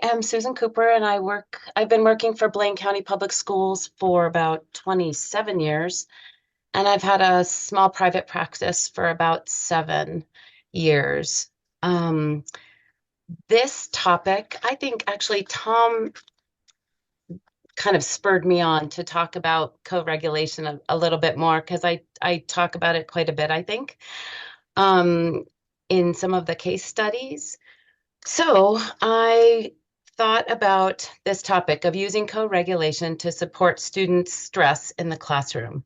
I am Susan Cooper and I've been working for Blaine County Public Schools for about 27 years, and I've had a small private practice for about 7 years. Um, this topic, I think actually Tom kind of spurred me on to talk about co-regulation a little bit more because I talk about it quite a bit, I think, um, in some of the case studies. So I thought about this topic of using co-regulation to support students' stress in the classroom.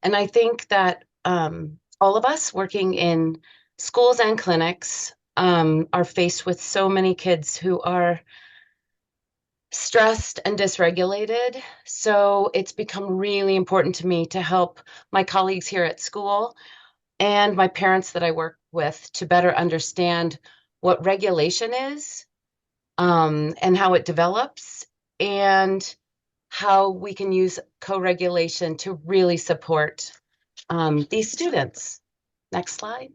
And I think that all of us working in schools and clinics are faced with so many kids who are stressed and dysregulated. So it's become really important to me to help my colleagues here at school and my parents that I work with to better understand what regulation is, and how it develops, and how we can use co-regulation to really support these students. Next slide.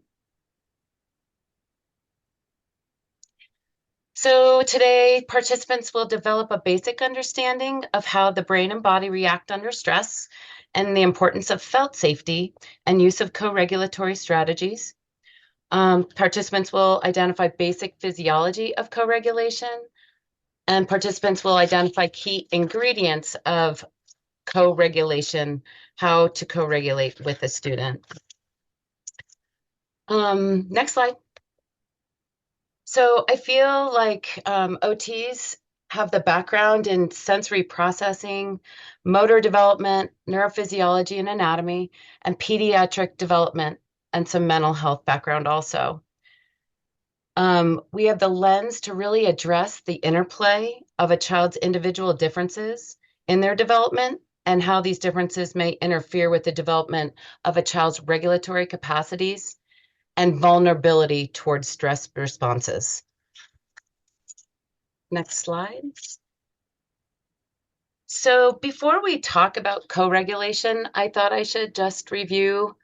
So today, participants will develop a basic understanding of how the brain and body react under stress and the importance of felt safety and use of co-regulatory strategies. Participants will identify basic physiology of co-regulation, and participants will identify key ingredients of co-regulation, how to co-regulate with a student. Next slide. So I feel like OTs have the background in sensory processing, motor development, neurophysiology and anatomy, and pediatric development, and some mental health background also. We have the lens to really address the interplay of a child's individual differences in their development and how these differences may interfere with the development of a child's regulatory capacities and vulnerability towards stress responses. Next slide. So before we talk about co-regulation, I thought I should just review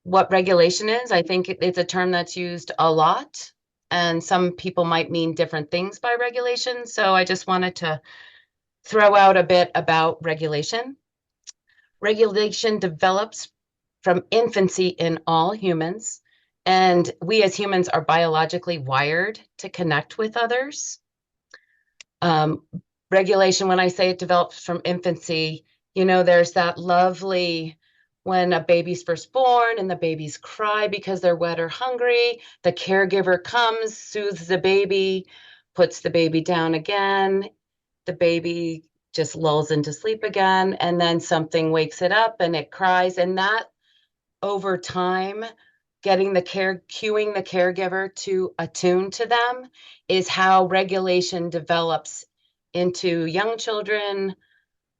what regulation is. I think it's a term that's used a lot, and some people might mean different things by regulation. So I just wanted to throw out a bit about regulation. Regulation develops from infancy in all humans, and we as humans are biologically wired to connect with others. Um, Regulation, when I say it develops from infancy, there's that lovely when a baby's first born and the babies cry because they're wet or hungry, the caregiver comes, soothes the baby, puts the baby down again, the baby just lulls into sleep again, and then something wakes it up and it cries. And that over time, cueing the caregiver to attune to them is how regulation develops into young children,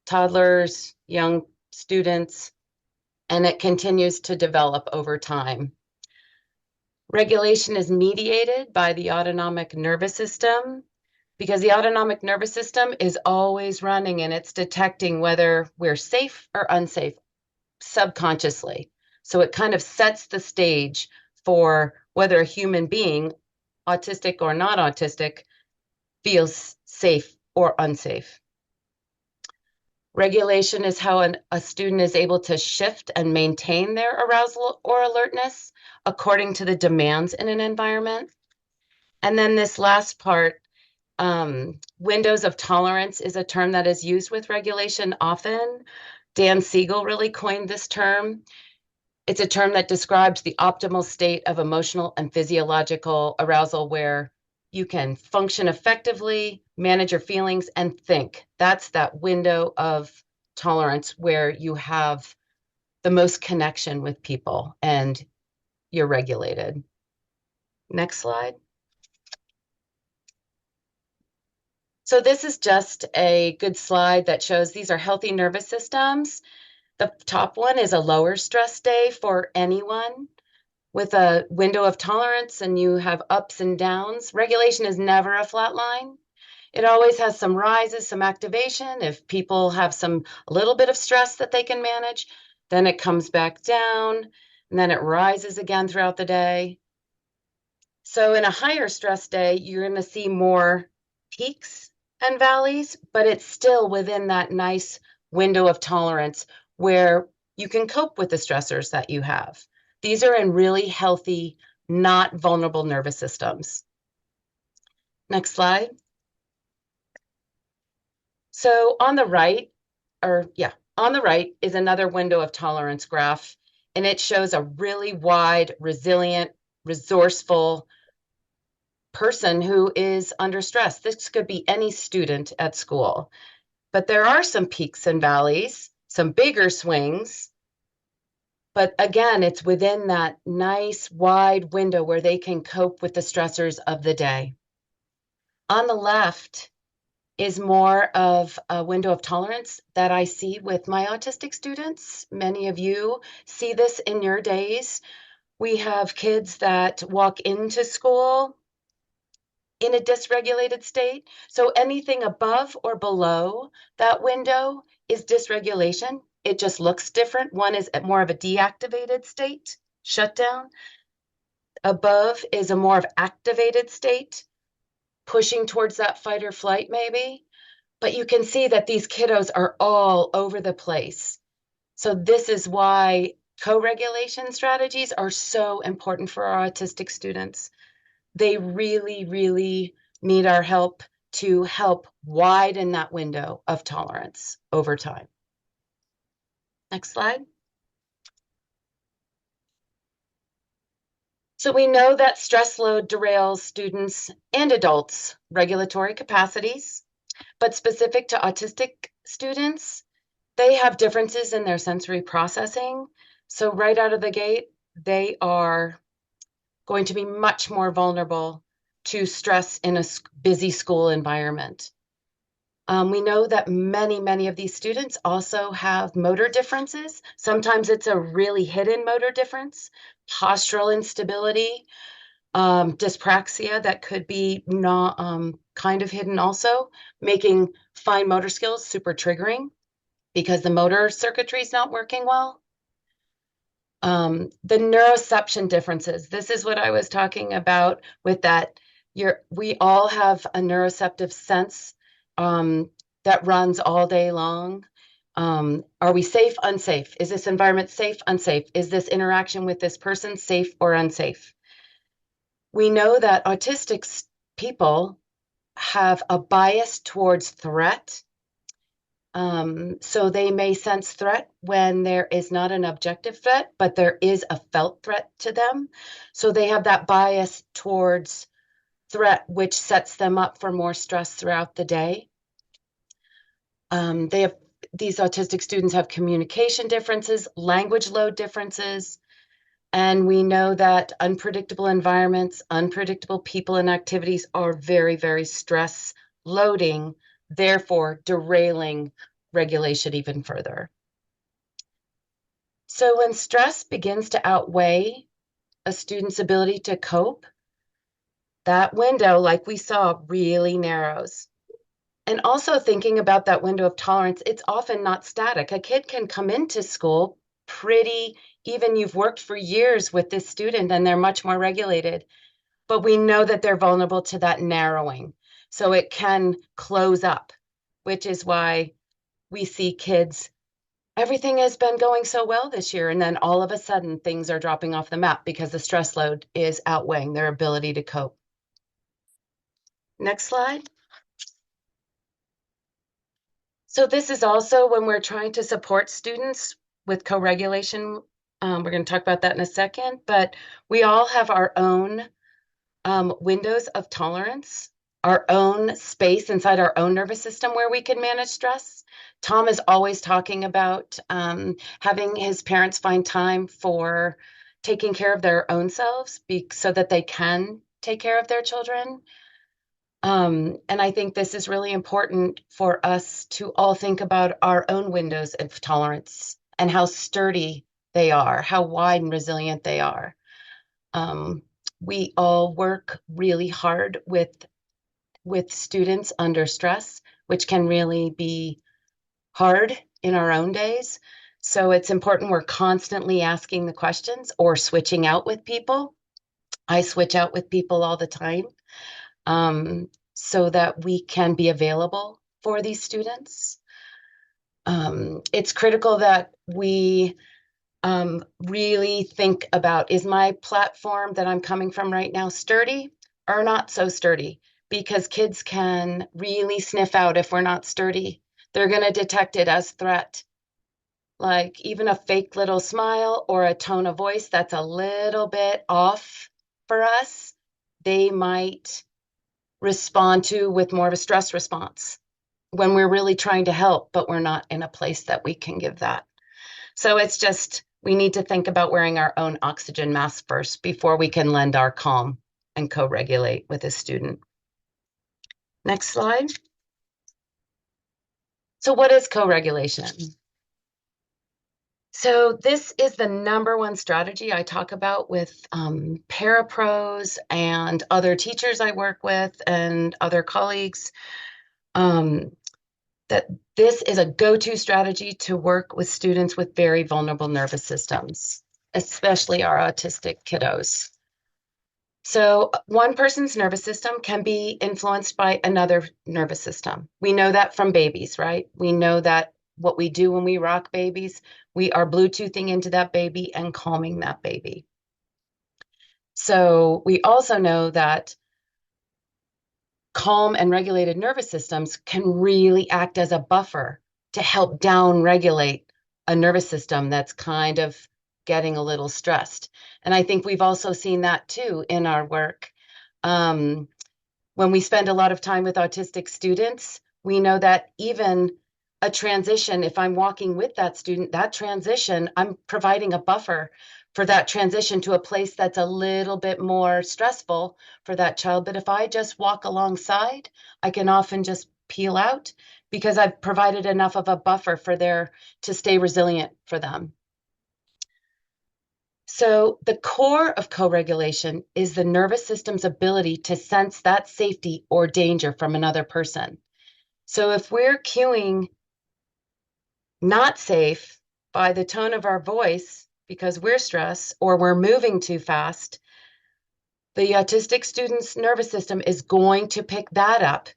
toddlers, young students, and it continues to develop over time. Regulation is mediated by the autonomic nervous system because the autonomic nervous system is always running and it's detecting whether we're safe or unsafe subconsciously. So it kind of sets the stage for whether a human being, autistic or not autistic, feels safe or unsafe. Regulation is how a student is able to shift and maintain their arousal or alertness according to the demands in an environment. And then this last part, windows of tolerance is a term that is used with regulation often. Dan Siegel really coined this term. It's a term that describes the optimal state of emotional and physiological arousal where you can function effectively, manage your feelings, and think. That's that window of tolerance where you have the most connection with people and you're regulated. Next slide. So this is just a good slide that shows these are healthy nervous systems. The top one is a lower stress day for anyone with a window of tolerance, and you have ups and downs. Regulation is never a flat line. It always has some rises, some activation. If people have a little bit of stress that they can manage, then it comes back down, and then it rises again throughout the day. So in a higher stress day, you're going to see more peaks and valleys, but it's still within that nice window of tolerance where you can cope with the stressors that you have. These are in really healthy, not vulnerable nervous systems. Next slide. So on the right, on the right is another window of tolerance graph, and it shows a really wide, resilient, resourceful person who is under stress. This could be any student at school, but there are some peaks and valleys, some bigger swings. But again, it's within that nice wide window where they can cope with the stressors of the day. On the left is more of a window of tolerance that I see with my autistic students. Many of you see this in your days. We have kids that walk into school in a dysregulated state. So anything above or below that window is dysregulation. It just looks different. One is more of a deactivated state, shutdown. Above is a more of activated state, pushing towards that fight or flight maybe. But you can see that these kiddos are all over the place. So this is why co-regulation strategies are so important for our autistic students. They really, really need our help to help widen that window of tolerance over time. Next slide. So we know that stress load derails students and adults' regulatory capacities, but specific to autistic students, they have differences in their sensory processing. So right out of the gate, they are going to be much more vulnerable to stress in a busy school environment. We know that many of these students also have motor differences. Sometimes it's a really hidden motor difference, postural instability, dyspraxia that could be not kind of hidden also, making fine motor skills super triggering because the motor circuitry is not working well. The neuroception differences. This is what I was talking about with that. We all have a neuroceptive sense that runs all day long. Are we safe, unsafe? Is this environment safe, unsafe? Is this interaction with this person safe or unsafe? We know that autistic people have a bias towards threat. So they may sense threat when there is not an objective threat, but there is a felt threat to them. So they have that bias towards threat, which sets them up for more stress throughout the day. These autistic students have communication differences, language load differences, and we know that unpredictable environments, unpredictable people and activities are very stress loading, therefore derailing regulation even further. So when stress begins to outweigh a student's ability to cope, that window, like we saw, really narrows. And also thinking about that window of tolerance, it's often not static. A kid can come into school even you've worked for years with this student and they're much more regulated, but we know that they're vulnerable to that narrowing. So it can close up, which is why we see kids, everything has been going so well this year, and then all of a sudden things are dropping off the map because the stress load is outweighing their ability to cope. Next slide. So this is also when we're trying to support students with co-regulation. We're going to talk about that in a second, but we all have our own windows of tolerance, our own space inside our own nervous system where we can manage stress. Tom is always talking about having his parents find time for taking care of their own selves so that they can take care of their children. And I think this is really important for us to all think about our own windows of tolerance and how sturdy they are, how wide and resilient they are. We all work really hard with students under stress, which can really be hard in our own days. So it's important we're constantly asking the questions or switching out with people. I switch out with people all the time. so that we can be available for these students. It's critical that we really think about, is my platform that I'm coming from right now sturdy or not so sturdy? Because kids can really sniff out if we're not sturdy. They're going to detect it as threat. Like even a fake little smile or a tone of voice that's a little bit off for us, they might respond to with more of a stress response when we're really trying to help, but we're not in a place that we can give that. So it's just, we need to think about wearing our own oxygen mask first before we can lend our calm and co-regulate with a student. Next slide. So what is co-regulation? So this is the number one strategy I talk about with parapros and other teachers I work with and other colleagues. That this is a go-to strategy to work with students with very vulnerable nervous systems, especially our autistic kiddos. So one person's nervous system can be influenced by another nervous system. We know that from babies, right? We know that what we do when we rock babies, we are Bluetoothing into that baby and calming that baby. So we also know that calm and regulated nervous systems can really act as a buffer to help down regulate a nervous system that's kind of getting a little stressed. And I think we've also seen that too in our work. Um, when we spend a lot of time with autistic students, we know that even a transition, if I'm walking with that student, that transition, I'm providing a buffer for that transition to a place that's a little bit more stressful for that child. But if I just walk alongside, I can often just peel out because I've provided enough of a buffer for their to stay resilient for them. So the core of co-regulation is the nervous system's ability to sense that safety or danger from another person. So if we're cueing not safe by the tone of our voice because we're stressed or we're moving too fast, the autistic student's nervous system is going to pick that up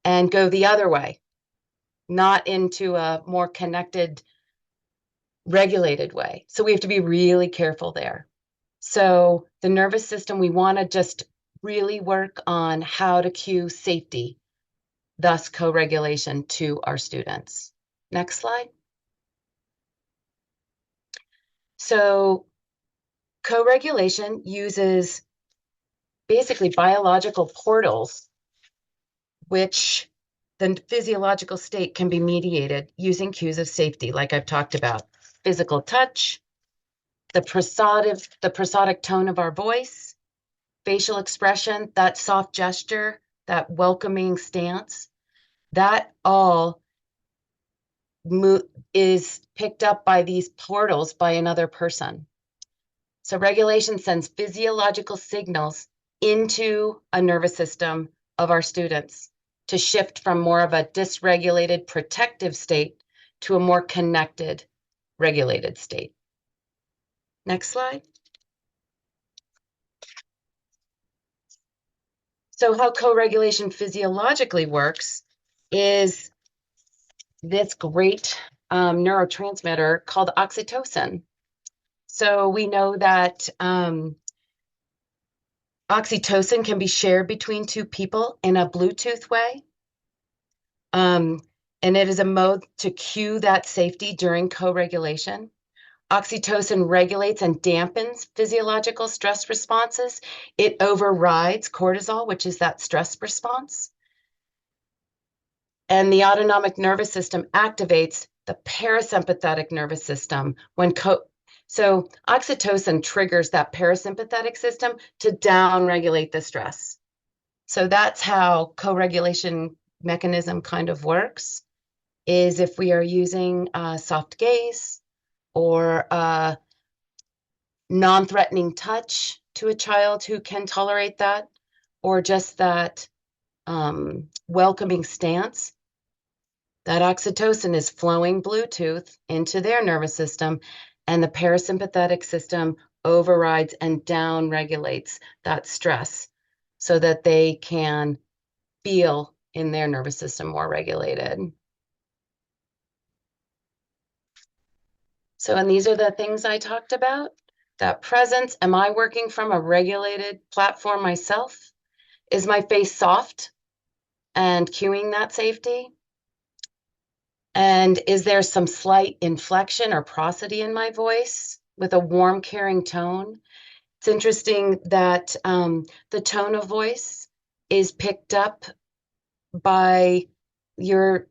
and go the other way, not into a more connected, regulated way. So we have to be really careful there. So the nervous system, we want to just really work on how to cue safety, thus co-regulation to our students. Next slide. So co-regulation uses basically biological portals, which the physiological state can be mediated using cues of safety, like I've talked about. Physical touch, the prosodic tone of our voice, facial expression, that soft gesture, that welcoming stance, that all is picked up by these portals by another person. So regulation sends physiological signals into a nervous system of our students to shift from more of a dysregulated protective state to a more connected, regulated state. Next slide. So how co-regulation physiologically works is this great neurotransmitter called oxytocin. So we know that oxytocin can be shared between two people in a Bluetooth way. And it is a mode to cue that safety during co-regulation. Oxytocin regulates and dampens physiological stress responses. It overrides cortisol, which is that stress response. And the autonomic nervous system activates the parasympathetic nervous system when so oxytocin triggers that parasympathetic system to down-regulate the stress. So that's how co-regulation mechanism kind of works, is if we are using a soft gaze or a non-threatening touch to a child who can tolerate that, or just that welcoming stance, that oxytocin is flowing Bluetooth into their nervous system, and the parasympathetic system overrides and down regulates that stress so that they can feel in their nervous system more regulated. So, and these are the things I talked about. That presence, am I working from a regulated platform myself? Is my face soft and cueing that safety? And is there some slight inflection or prosody in my voice with a warm, caring tone? It's interesting that the tone of voice is picked up by your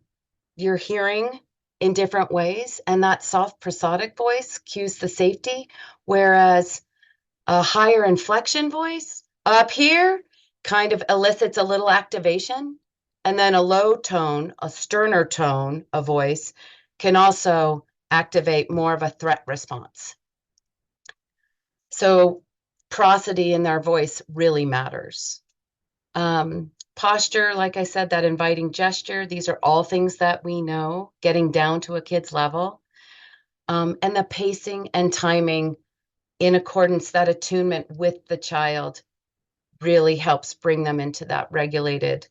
hearing in different ways, and that soft prosodic voice cues the safety, whereas a higher inflection voice up here kind of elicits a little activation, and then a low tone, a sterner tone of voice can also activate more of a threat response. So prosody in their voice really matters. Posture, like I said, that inviting gesture, these are all things that we know, getting down to a kid's level. And the pacing and timing in accordance, that attunement with the child really helps bring them into that regulated,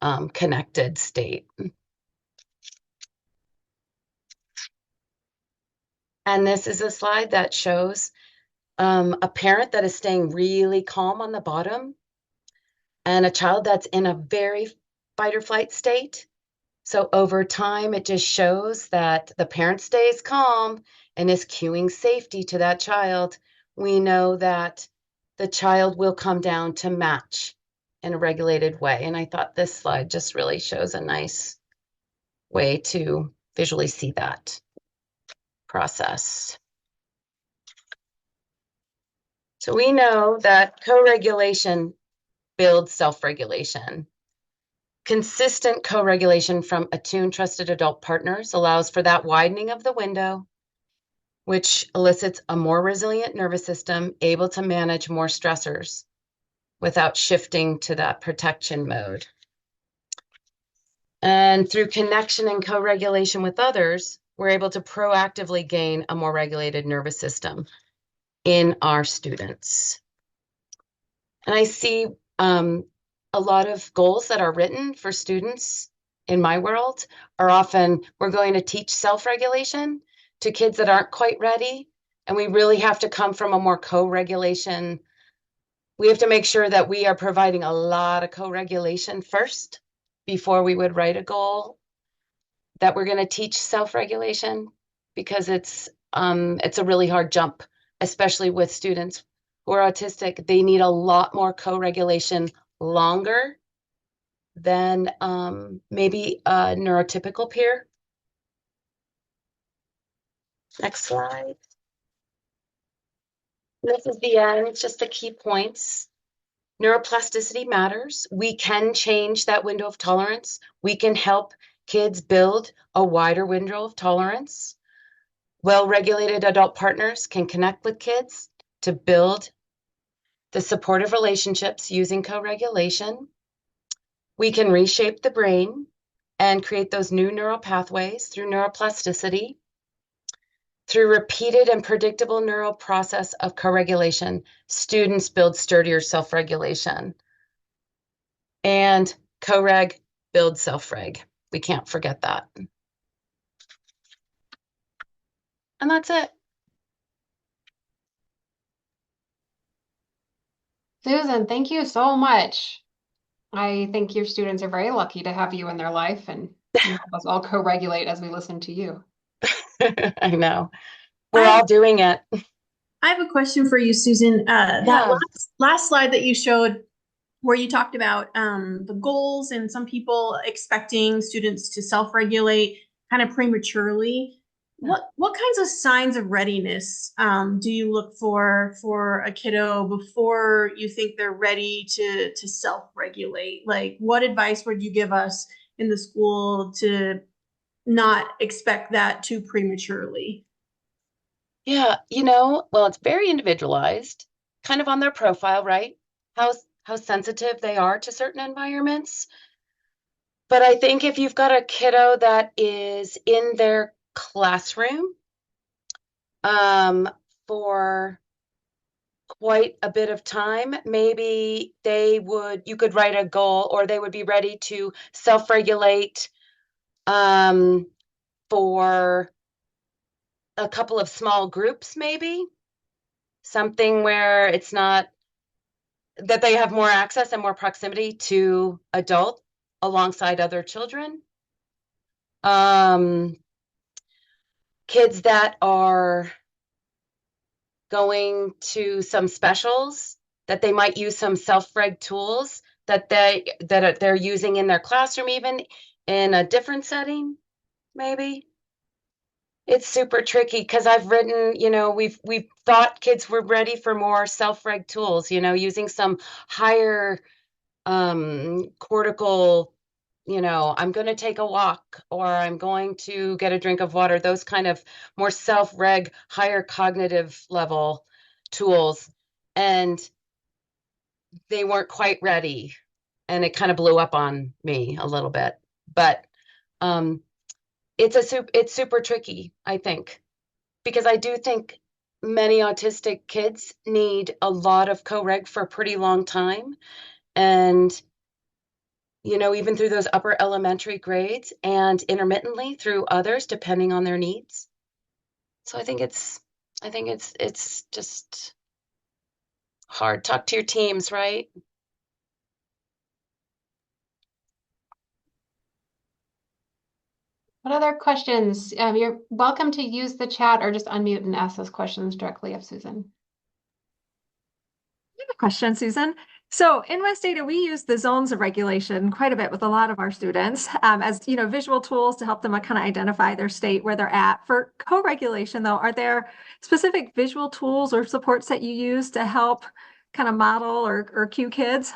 connected state. And this is a slide that shows a parent that is staying really calm on the bottom and a child that's in a very fight or flight state. So over time, it just shows that the parent stays calm and is cueing safety to that child. We know that the child will come down to match in a regulated way. And I thought this slide just really shows a nice way to visually see that process. So we know that co-regulation builds self-regulation. Consistent co-regulation from attuned, trusted adult partners allows for that widening of the window, which elicits a more resilient nervous system, able to manage more stressors without shifting to that protection mode. And through connection and co-regulation with others, we're able to proactively gain a more regulated nervous system in our students. And I see a lot of goals that are written for students in my world are often, we're going to teach self-regulation to kids that aren't quite ready. And we really have to come from a more co-regulation. We have to make sure that we are providing a lot of co-regulation first before we would write a goal that we're going to teach self-regulation, because it's a really hard jump, especially with students who are autistic. They need a lot more co-regulation longer than maybe a neurotypical peer. Next slide. This is the end, just the key points. Neuroplasticity matters. We can change that window of tolerance. We can help kids build a wider window of tolerance. Well-regulated adult partners can connect with kids to build the supportive relationships using co-regulation. We can reshape the brain and create those new neural pathways through neuroplasticity. Through repeated and predictable neural process of co-regulation, students build sturdier self-regulation. And co-reg builds self-reg. We can't forget that. And that's it. Susan, thank you so much. I think your students are very lucky to have you in their life, and you help us all co-regulate as we listen to you. I know. I We're have, all doing it. I have a question for you, Susan. That Yeah. last slide that you showed, where you talked about the goals and some people expecting students to self-regulate kind of prematurely. What kinds of signs of readiness do you look for a kiddo before you think they're ready to self-regulate? Like, what advice would you give us in the school to not expect that too prematurely? Yeah, well, it's very individualized, kind of on their profile, right? How sensitive they are to certain environments. But I think if you've got a kiddo that is in their classroom, um, for quite a bit of time, maybe you could write a goal, or they would be ready to self-regulate um, for a couple of small groups, maybe something where it's not that they have more access and more proximity to adult alongside other children. Um, Kids that are going to some specials, that they might use some self-reg tools they're using in their classroom, even in a different setting, maybe. It's super tricky because I've written, we've thought kids were ready for more self-reg tools, using some higher cortical, I'm going to take a walk or I'm going to get a drink of water, those kind of more self-reg, higher cognitive level tools. And they weren't quite ready. And it kind of blew up on me a little bit. But um, it's super tricky, I think, because I do think many autistic kids need a lot of co-reg for a pretty long time. And even through those upper elementary grades and intermittently through others, depending on their needs. So I think it's just hard. Talk to your teams, right? What other questions? You're welcome to use the chat or just unmute and ask those questions directly of Susan. Question, Susan. So in West Ada, we use the zones of regulation quite a bit with a lot of our students as visual tools to help them kind of identify their state where they're at. For co-regulation, though, are there specific visual tools or supports that you use to help kind of model or cue kids?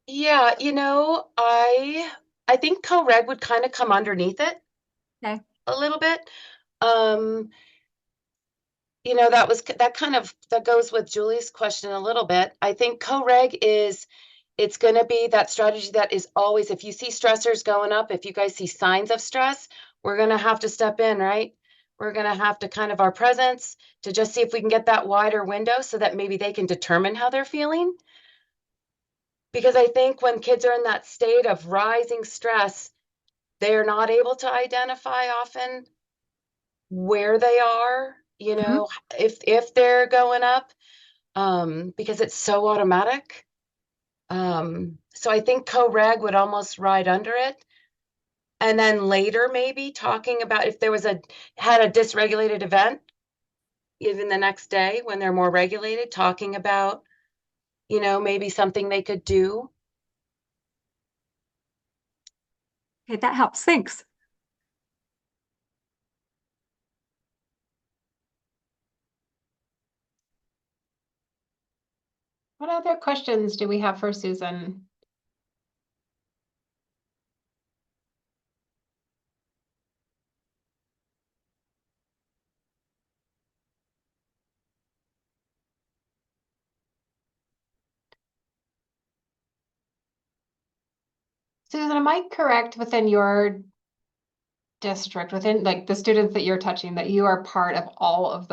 Yeah, I think co-reg would kind of come underneath it Okay. a little bit. Um, that goes with Julie's question a little bit. I think co-reg it's going to be that strategy that is always, if you see stressors going up, if you guys see signs of stress, we're going to have to step in, right? We're going to have to kind of our presence to just see if we can get that wider window so that maybe they can determine how they're feeling. Because I think when kids are in that state of rising stress, they're not able to identify often where they are, Mhm. if they're going up, because it's so automatic. So I think co-reg would almost ride under it. And then later, maybe talking about if there was had a dysregulated event, even the next day when they're more regulated, talking about, maybe something they could do. Okay, that helps. Thanks. What other questions do we have for Susan? Susan, am I correct within your district, within like the students that you're touching, that you are part of all of